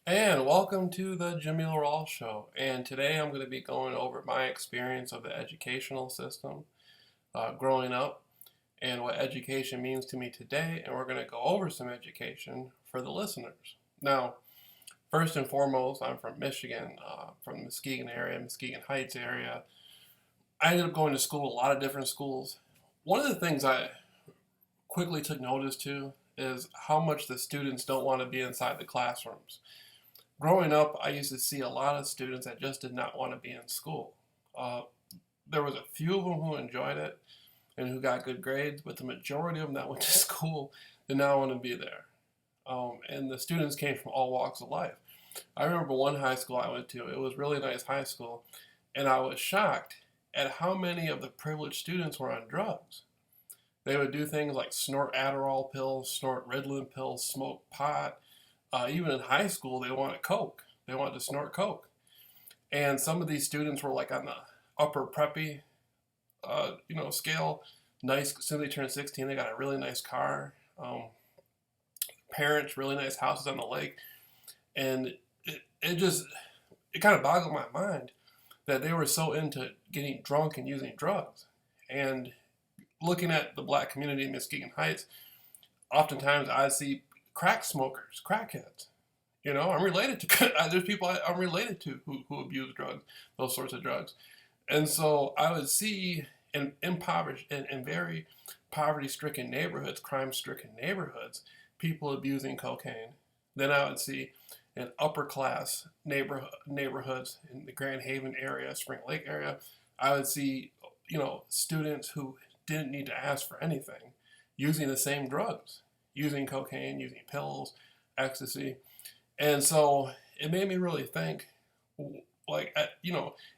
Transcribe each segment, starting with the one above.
And welcome to the JAMEEL RAWLS show. And today I'm going to be going over my experience of the educational system growing up and what education means to me today. And we're going to go over some education for the listeners. Now, first and foremost, I'm from Michigan, from the Muskegon area, Muskegon Heights area. I ended up going to school, a lot of different schools. One of the things I quickly took notice to is how much the students don't want to be inside the classrooms. Growing up, I used to see a lot of students that just did not want to be in school. Uh, there was a few of them who enjoyed it and who got good grades, but the majority of them that went to school did not want to be there. And the students came from all walks of life. I remember one high school I went to, it was really nice high school, and I was shocked at how many of the privileged students were on drugs. They would do things like snort Adderall pills, snort Ritalin pills, smoke pot. Even in high school, they wanted coke. They wanted to snort coke. And some of these students were like on the upper preppy, scale. Nice. As soon as they turned 16, they got a really nice car. Parents, really nice houses on the lake. And it kind of boggled my mind that they were so into getting drunk and using drugs. And looking at the black community in Muskegon Heights, oftentimes I see crack smokers, crackheads. I'm related to, there's people I'm related to who abuse drugs, those sorts of drugs. And so I would see in impoverished, in very poverty-stricken neighborhoods, crime-stricken neighborhoods, people abusing cocaine. Then I would see in upper-class neighborhoods in the Grand Haven area, Spring Lake area, I would see, students who didn't need to ask for anything, using the same drugs, using cocaine, using pills, ecstasy. And so it made me really think,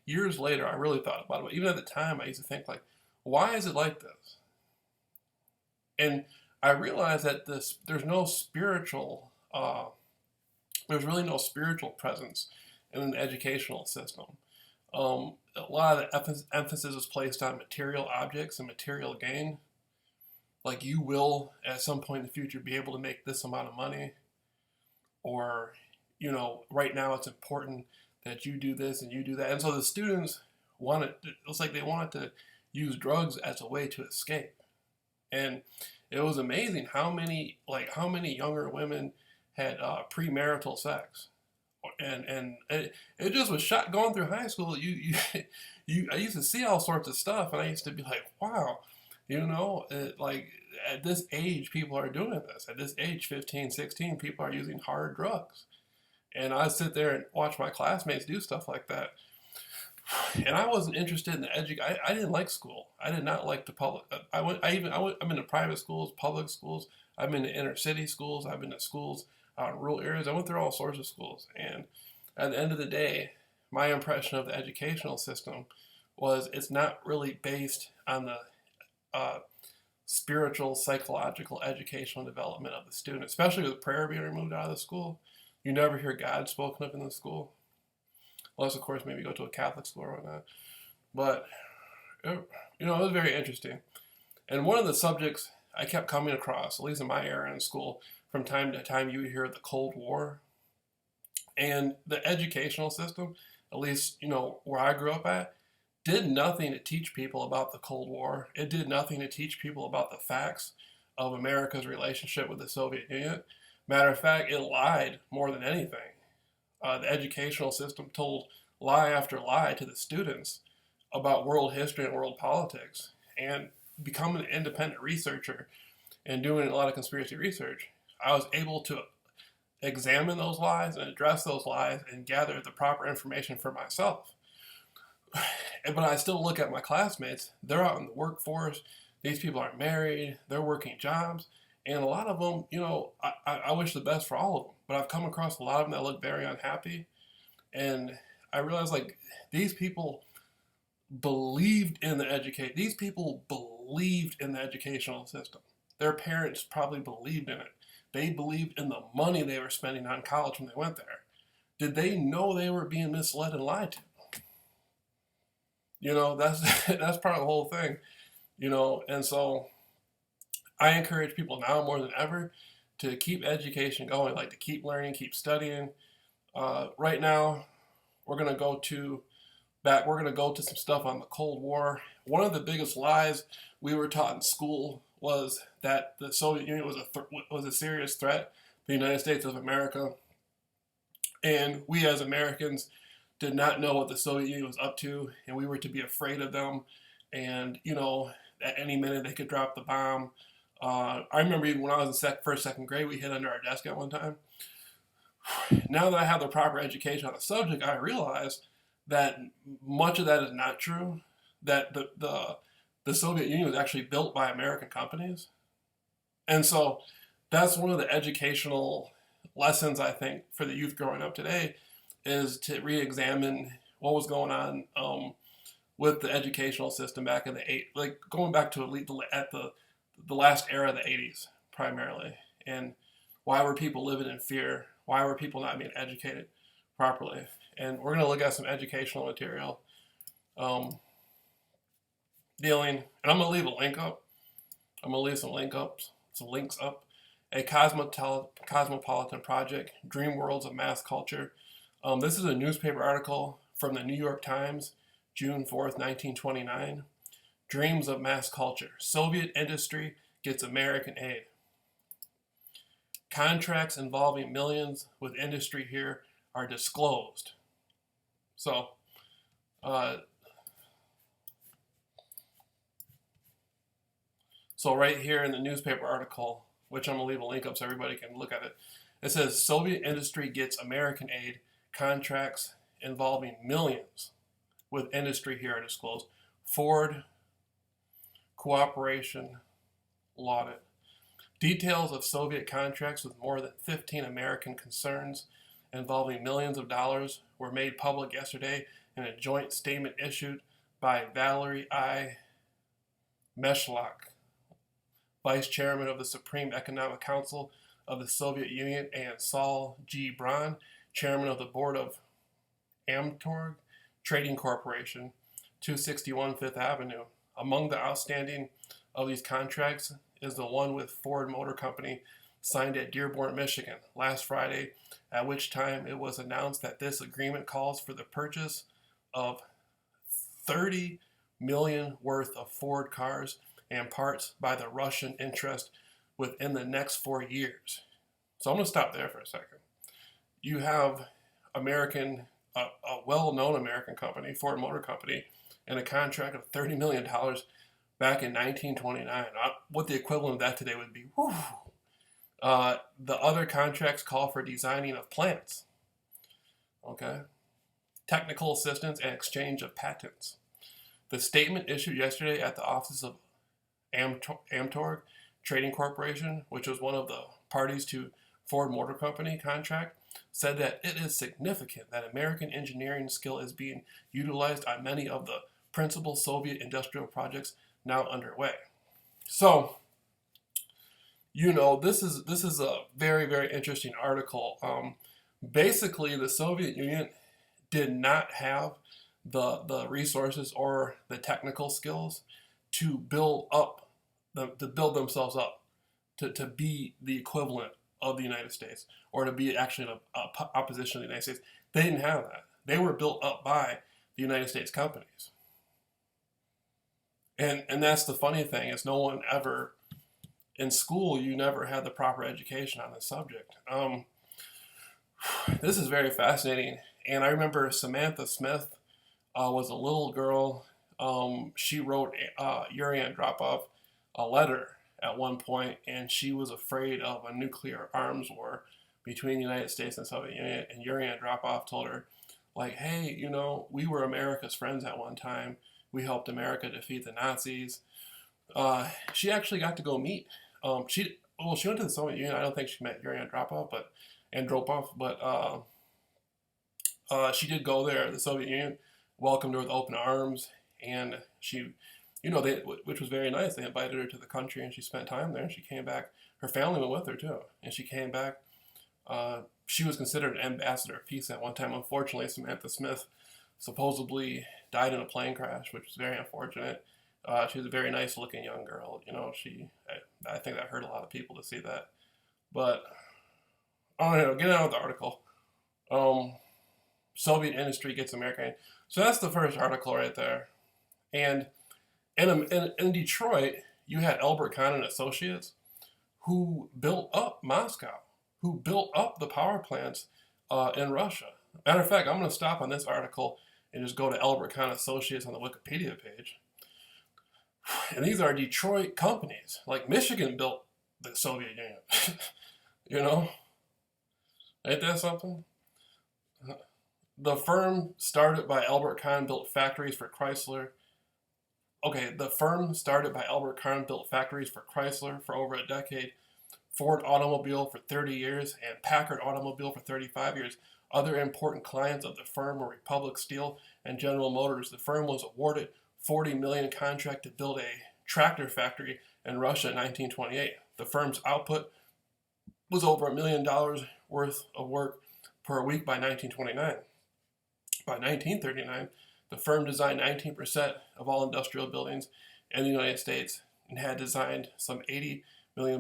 years later, I really thought about it. But even at the time, I used to think, why is it like this? And I realized that there's really no spiritual presence in an educational system. A lot of the emphasis is placed on material objects and material gain. Like, you will, at some point in the future, be able to make this amount of money. Or, right now it's important that you do this and you do that. And so the students they wanted to use drugs as a way to escape. And it was amazing how many younger women had premarital sex. And it just was going through high school. I used to see all sorts of stuff, and I used to be like, wow. At this age, people are doing this. At this age, 15, 16, people are using hard drugs. And I sit there and watch my classmates do stuff like that. And I wasn't interested in the education. I didn't like school. I did not like the public. I'm in the private schools, public schools. I've been to inner city schools. I've been to schools out in rural areas. I went through all sorts of schools. And at the end of the day, my impression of the educational system was it's not really based on the spiritual, psychological, educational development of the student, especially with prayer being removed out of the school. You never hear God spoken of in the school, unless, of course, maybe you go to a Catholic school or whatnot. But, it was very interesting. And one of the subjects I kept coming across, at least in my era in school, from time to time, you would hear the Cold War. And the educational system, at least, where I grew up at, did nothing to teach people about the Cold War. It did nothing to teach people about the facts of America's relationship with the Soviet Union. Matter of fact, it lied more than anything. The educational system told lie after lie to the students about world history and world politics. And becoming an independent researcher and doing a lot of conspiracy research, I was able to examine those lies and address those lies and gather the proper information for myself. But I still look at my classmates. They're out in the workforce. These people are married. They're working jobs. And a lot of them, I wish the best for all of them. But I've come across a lot of them that look very unhappy. And I realized, these people believed in the educational system. Their parents probably believed in it. They believed in the money they were spending on college when they went there. Did they know they were being misled and lied to? That's part of the whole thing, and so I encourage people now more than ever to keep education going, to keep learning, keep studying. Right now, we're gonna go to we're gonna go to some stuff on the Cold War. One of the biggest lies we were taught in school was that the Soviet Union was a serious threat to the United States of America, and we as Americans did not know what the Soviet Union was up to, and we were to be afraid of them. And at any minute they could drop the bomb. I remember even when I was in first, second grade, we hid under our desk at one time. Now that I have the proper education on the subject, I realize that much of that is not true. That the Soviet Union was actually built by American companies, and so that's one of the educational lessons I think for the youth growing up today is to re-examine what was going on with the educational system back in like going back to at the last era of the 80s primarily, and why were people living in fear? Why were people not being educated properly? And we're going to look at some educational material dealing, and I'm going to leave a link up. I'm going to leave some links up. A Cosmopolitan Project, Dream Worlds of Mass Culture. This is a newspaper article from the New York Times, June 4th, 1929. Dreams of Mass Culture. Soviet industry gets American aid. Contracts involving millions with industry here are disclosed. So, right here in the newspaper article, which I'm going to leave a link up so everybody can look at it, it says Soviet industry gets American aid. Contracts involving millions with industry here are disclosed. Ford cooperation lauded. Details of Soviet contracts with more than 15 American concerns involving millions of dollars were made public yesterday in a joint statement issued by Valery I. Meshlak, Vice Chairman of the Supreme Economic Council of the Soviet Union, and Saul G. Braun, Chairman of the Board of Amtorg Trading Corporation, 261 Fifth Avenue. Among the outstanding of these contracts is the one with Ford Motor Company signed at Dearborn, Michigan last Friday, at which time it was announced that this agreement calls for the purchase of 30 million worth of Ford cars and parts by the Russian interest within the next 4 years. So I'm going to stop there for a second. You have a well-known American company, Ford Motor Company, and a contract of $30 million back in 1929. What the equivalent of that today would be. Whew. The other contracts call for designing of plants, okay, technical assistance, and exchange of patents. The statement issued yesterday at the office of Amtorg Trading Corporation, which was one of the parties to Ford Motor Company contract, said that it is significant that American engineering skill is being utilized on many of the principal Soviet industrial projects now underway. So, this is a very, very interesting article. Basically, the Soviet Union did not have the resources or the technical skills to build themselves up to be the equivalent of the United States, or to be actually in a opposition to the United States. They didn't have that. They were built up by the United States companies. And that's the funny thing, is no one ever, in school, you never had the proper education on this subject. This is very fascinating. And I remember Samantha Smith was a little girl. She wrote Yuri Andropov a letter at one point, and she was afraid of a nuclear arms war between the United States and the Soviet Union. And Yuri Andropov told her, like, hey, we were America's friends at one time. We helped America defeat the Nazis. She actually got to go meet. She went to the Soviet Union. I don't think she met Yuri Andropov, but she did go there. The Soviet Union welcomed her with open arms, and she, which was very nice. They invited her to the country, and she spent time there. And she came back. Her family went with her too, and she came back. She was considered an ambassador of peace at one time. Unfortunately, Samantha Smith supposedly died in a plane crash, which was very unfortunate. She was a very nice-looking young girl. I think that hurt a lot of people to see that. But, I don't know, get on with the article. Um, Soviet industry gets American. So that's the first article right there. And in Detroit, you had Albert Kahn and Associates, who built up Moscow, who built up the power plants in Russia. Matter of fact, I'm going to stop on this article and just go to Albert Kahn Associates on the Wikipedia page. And these are Detroit companies. Like Michigan built the Soviet Union. You know? Ain't that something? The firm started by Albert Kahn built factories for Chrysler. Okay, the firm started by Albert Kahn built factories for Chrysler for over a decade, Ford Automobile for 30 years, and Packard Automobile for 35 years. Other important clients of the firm were Republic Steel and General Motors. The firm was awarded $40 million contract to build a tractor factory in Russia in 1928. The firm's output was over $1 million worth of work per week by 1929. By 1939, the firm designed 19% of all industrial buildings in the United States and had designed some 80 million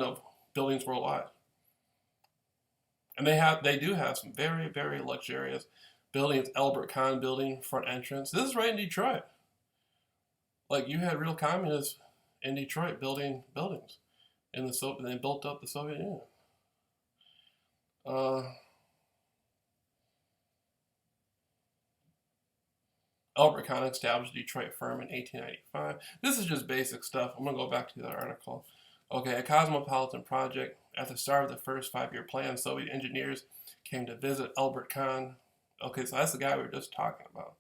of buildings worldwide. And they do have some very, very luxurious buildings. Albert Kahn building, front entrance. This is right in Detroit. Like, you had real communists in Detroit building buildings, and they built up the Soviet Union. Albert Kahn established a Detroit firm in 1895. This is just basic stuff. I'm going to go back to the article. Okay, a cosmopolitan project. At the start of the first 5-year plan, Soviet engineers came to visit Albert Kahn. Okay, so that's the guy we were just talking about.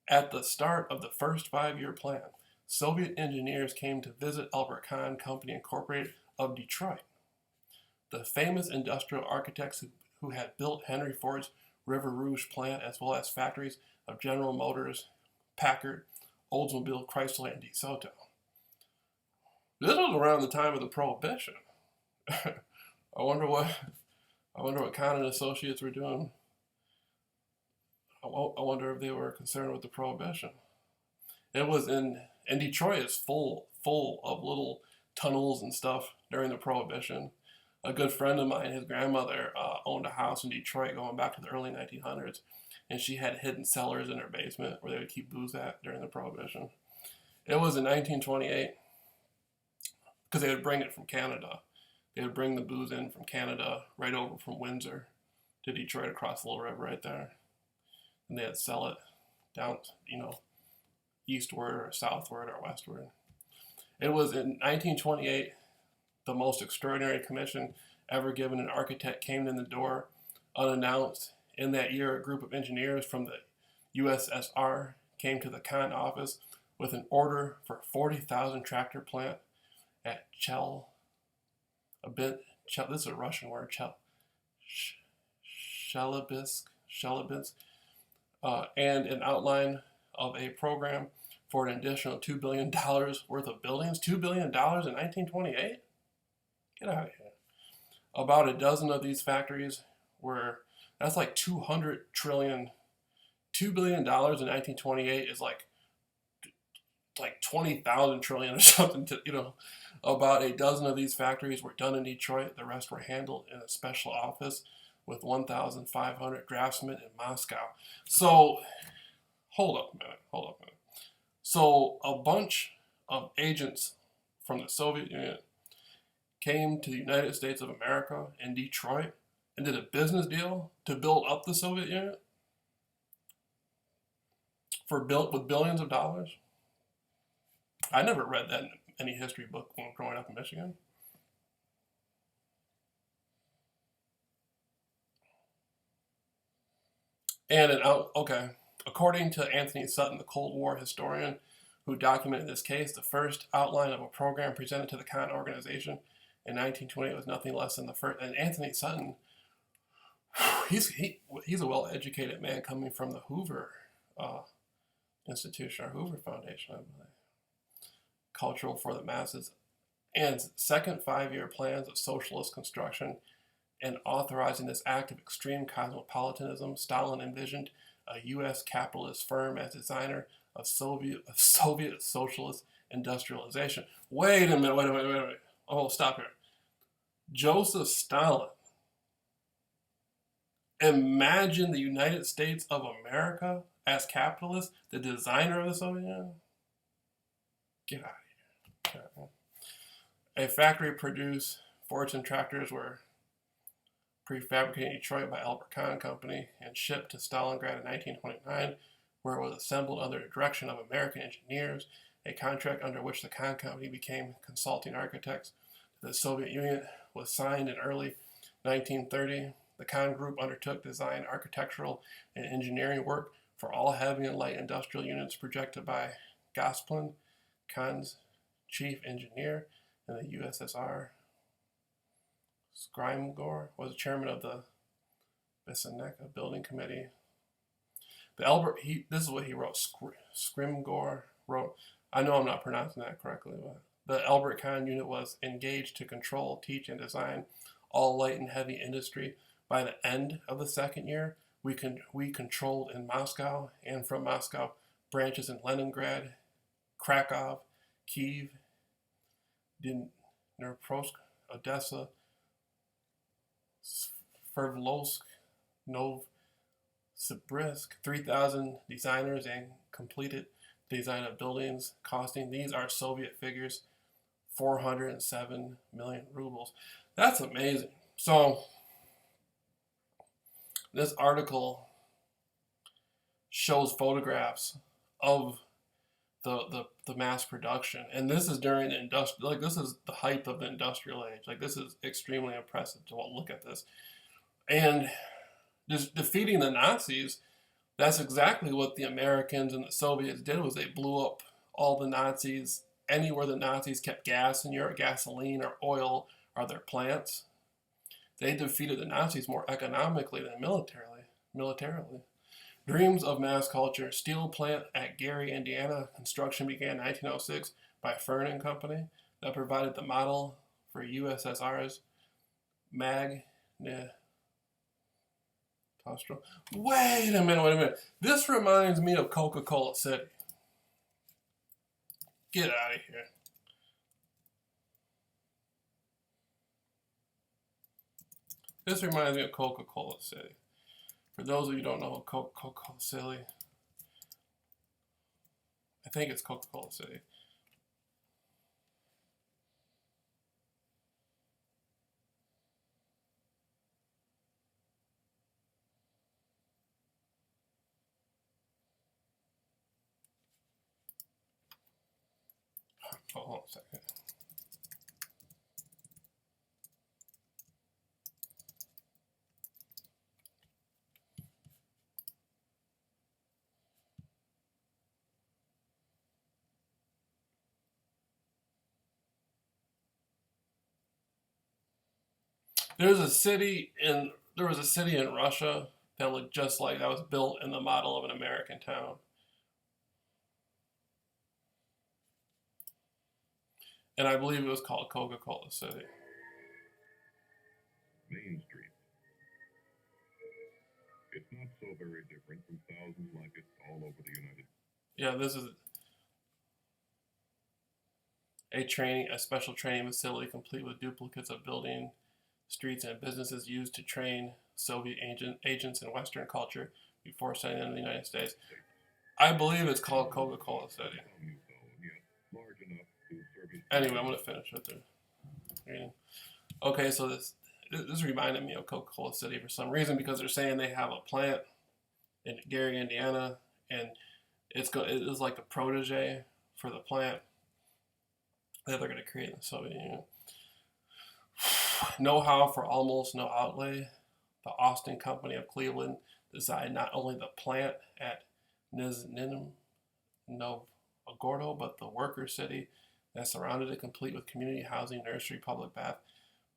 At the start of the first 5-year plan, Soviet engineers came to visit Albert Kahn Company Incorporated of Detroit. The famous industrial architects who had built Henry Ford's River Rouge plant, as well as factories of General Motors, Packard, Oldsmobile, Chrysler, and DeSoto. This was around the time of the Prohibition. I wonder what Kahn and Associates were doing. I wonder if they were concerned with the Prohibition. It was and Detroit is full of little tunnels and stuff during the Prohibition. A good friend of mine, his grandmother owned a house in Detroit going back to the early 1900s, and she had hidden cellars in her basement where they would keep booze at during the Prohibition. It was in 1928, because they would bring it from Canada. They would bring the booze in from Canada, right over from Windsor to Detroit across the Little River right there. And they'd sell it down, eastward or southward or westward. It was in 1928, the most extraordinary commission ever given. An architect came in the door unannounced. In that year, a group of engineers from the USSR came to the Kahn office with an order for a 40,000 tractor plant at this is a Russian word, Chelyabinsk, and an outline of a program for an additional $2 billion worth of buildings. $2 billion in 1928? Get out of here. About a dozen of these factories that's like 200 trillion. $2 billion in 1928 is like 20,000 trillion or something. About a dozen of these factories were done in Detroit. The rest were handled in a special office with 1,500 draftsmen in Moscow. So, hold up a minute. So, a bunch of agents from the Soviet Union came to the United States of America in Detroit and did a business deal to build up the Soviet Union with billions of dollars. I never read that in any history book when growing up in Michigan. According to Anthony Sutton, the Cold War historian who documented this case, the first outline of a program presented to the Kahn organization in 1928 was nothing less than the first. And Anthony Sutton, he's a well-educated man coming from the Hoover Institution or Hoover Foundation, I believe. Cultural for the masses, and second 5-year plans of socialist construction, and authorizing this act of extreme cosmopolitanism, Stalin envisioned a U.S. capitalist firm as designer of Soviet socialist industrialization. Wait a minute. Oh, stop here. Joseph Stalin Imagine the United States of America as capitalist, the designer of the Soviet Union. Get out of here. A factory produced Fords and tractors were prefabricated in Detroit by Albert Kahn Company and shipped to Stalingrad in 1929, where it was assembled under the direction of American engineers, a contract under which the Kahn Company became consulting architects to the Soviet Union was signed in early 1930. The Kahn Group undertook design, architectural, and engineering work for all heavy and light industrial units projected by Gosplan, Kahn's chief engineer in the USSR. Skrimgor was chairman of the Besaneka Building Committee. This is what he wrote. Skrimgor wrote, I know I'm not pronouncing that correctly, but the Albert Kahn unit was engaged to control, teach, and design all light and heavy industry. By the end of the second year, we controlled in Moscow and from Moscow branches in Leningrad, Krakow, Kiev, Dnipropetrovsk, Odessa, Sverdlovsk, Novosibirsk, 3,000 designers and completed design of buildings costing, these are Soviet figures, 407 million rubles. That's amazing. So this article shows photographs of the mass production, and this is during the this is the height of the industrial age. Like, this is extremely impressive to look at this. And just defeating the Nazis, that's exactly what the Americans and the Soviets did, was they blew up all the Nazis. Anywhere the Nazis kept gas in Europe, gasoline or oil, or their plants, they defeated the Nazis more economically than militarily. Dreams of mass culture. Steel plant at Gary, Indiana. Construction began in 1906 by Fern and Company that provided the model for USSR's Wait a minute. This reminds me of Coca-Cola City. Get out of here. This reminds me of Coca-Cola City. For those of you who don't know Coca-Cola City, I think it's Coca-Cola City. Hold on a second. There was a city in Russia that looked just like that, was built in the model of an American town. And I believe it was called Coca-Cola City. Main Street. It's not so very different from thousands like it all over the United States. Yeah, this is a special training facility complete with duplicates of building, streets, and businesses used to train Soviet agents in Western culture before sending them to the United States. I believe it's called Coca-Cola City. Anyway, I'm going to finish with the reading. Okay, so this reminded me of Coca-Cola City for some reason, because they're saying they have a plant in Gary, Indiana, and it is like the protege for the plant that they're going to create in the Soviet Union. Know-how for almost no outlay. The Austin Company of Cleveland designed not only the plant at Nizhny Novgorod, but the worker city that surrounded it, complete with community housing, nursery, public bath,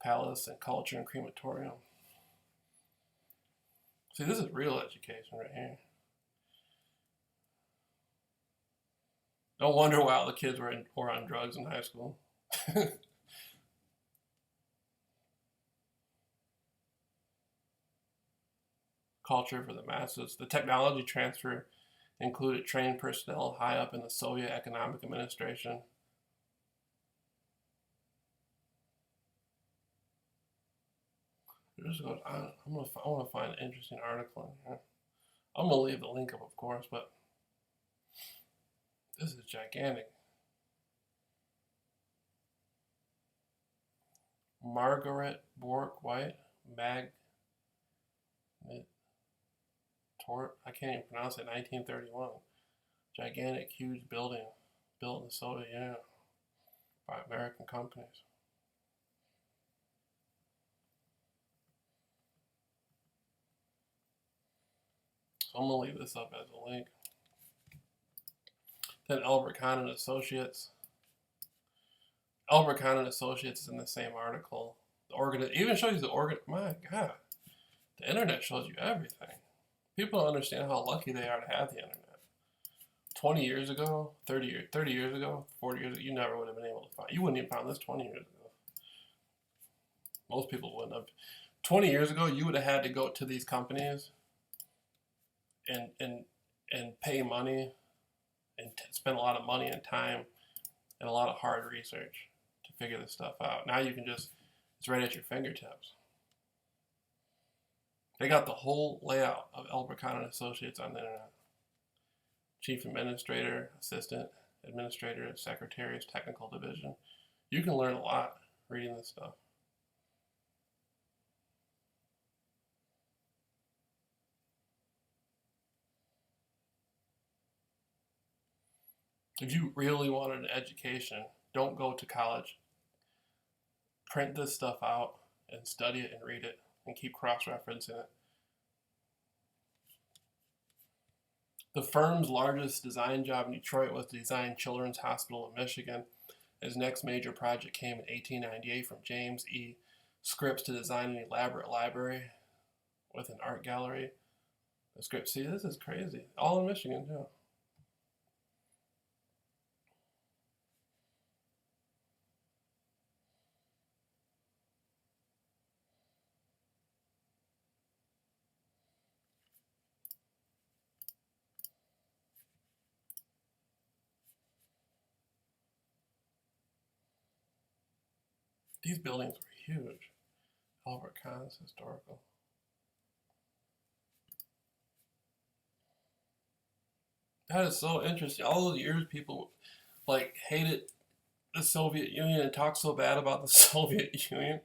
palace, and culture and crematorium. See, this is real education right here. No wonder why all the kids were on drugs in high school. Culture for the masses. The technology transfer included trained personnel high up in the Soviet Economic Administration. Just go. I want to find an interesting article in here. I'm gonna leave the link up, of course, but this is gigantic. Margaret Bork White Mag Tort. I can't even pronounce it. 1931. Gigantic, huge building built in the Soviet Union by American companies. So I'm gonna leave this up as a link. Then Albert Kahn and Associates. Albert Kahn and Associates is in the same article. The even shows you the organ. My God, the internet shows you everything. People don't understand how lucky they are to have the internet. 20 years ago, 30 years ago, 40 years ago, you never would have been able to find. You wouldn't even find this 20 years ago. Most people wouldn't have. 20 years ago, you would have had to go to these companies and pay money and spend a lot of money and time and a lot of hard research to figure this stuff out. Now you can just, it's right at your fingertips. They got the whole layout of Albert Kahn and Associates on the internet. Chief Administrator, Assistant Administrator, Secretaries, Technical Division. You can learn a lot reading this stuff. If you really wanted an education, don't go to college. Print this stuff out and study it and read it and keep cross-referencing it. The firm's largest design job in Detroit was to design Children's Hospital in Michigan. His next major project came in 1898 from James E. Scripps to design an elaborate library with an art gallery. The Scripps, see, this is crazy. All in Michigan, too. These buildings were huge. Albert Kahn's historical. That is so interesting. All those years people like hated the Soviet Union and talked so bad about the Soviet Union,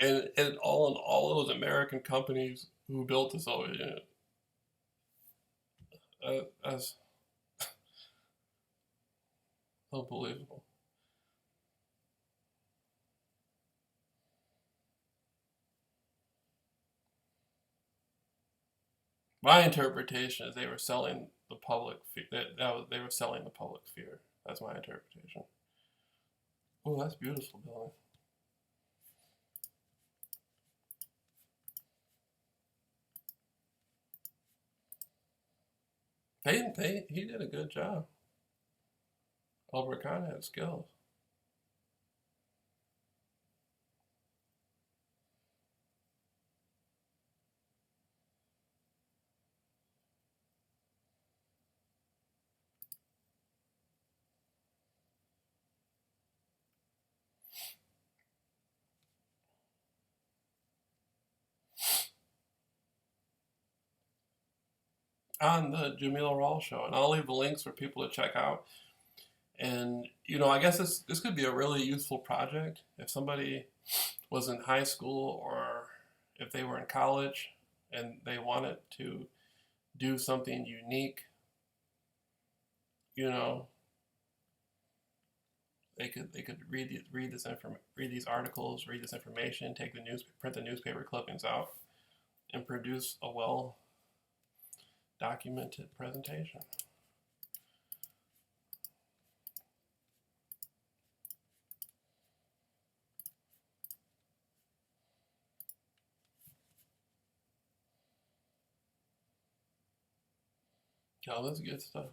and all those American companies who built the Soviet Union. That's unbelievable. My interpretation is they were selling the public. They were selling the public fear. That's my interpretation. Oh, that's beautiful building. He did a good job. Albert Kahn had skills. On the JAMEEL RAWLS show, and I'll leave the links for people to check out. And I guess this could be a really useful project if somebody was in high school or if they were in college and they wanted to do something unique. They could read these articles, read this information, print the newspaper clippings out, and produce a well documented presentation. This is good stuff.